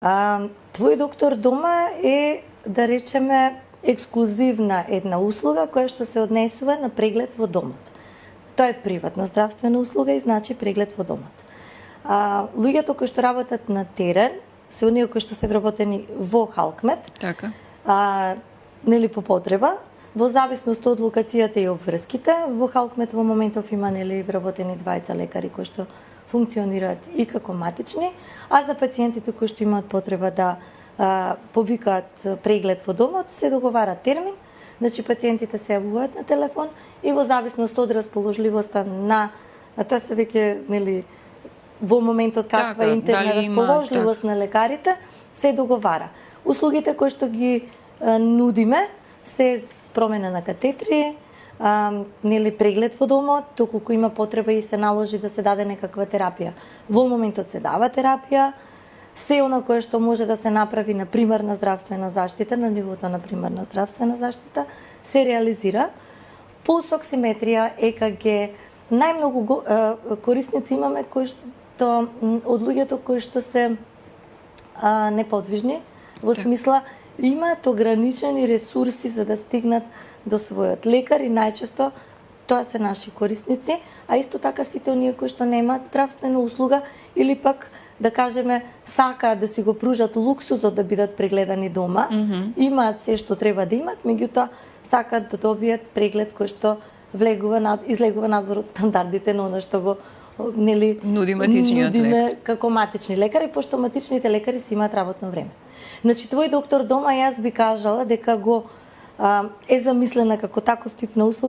Твој доктор дома е, да речеме, ексклузивна една услуга која што се однесува на преглед во домот. Тоа е приватна здравствена услуга и значи преглед во домот. Луѓето кои што работат на терен се оние кои што се вработени во Халкмет. Така. Нели по потреба, во зависност од локацијата и обврските, во Халкмет во моментов има нели вработени двајца лекари кои што функционираат и како матични, а за пациентите кои што имаат потреба да повикаат преглед во домот, се договара термин, значи пациентите се јавуваат на телефон и во зависност од расположливоста на, тоа се веќе нели во моментот каква е интерна расположливост на лекарите, се договара. Услугите кои што ги нудиме се промена на катетри, нели преглед во домот, доколку има потреба и се наложи да се даде некаква терапија. Во моментот се дава терапија, се она кое што може да се направи на примарна здравствена заштита, на нивото на примарна здравствена заштита, се реализира. Пулс оксиметрија, ЕКГ, најмногу корисници имаме кои што од луѓето кои што се неподвижни, во смисла имаат ограничени ресурси за да стигнат до својот лекар и најчесто тоа се наши корисници, а исто така сите оние кои што немаат здравствена услуга или пак да кажеме сакаат да си го пружат луксузот да бидат прегледани дома, имаат се што треба да имат, меѓутоа сакаат да добијат преглед кој што излегува надвор од стандардите на она што го нели нудиме како матични лекари, пошто матичните лекари си имаат работно време. Значи, твој доктор дома, јас би кажала дека го е замислена како таков тип на услуга.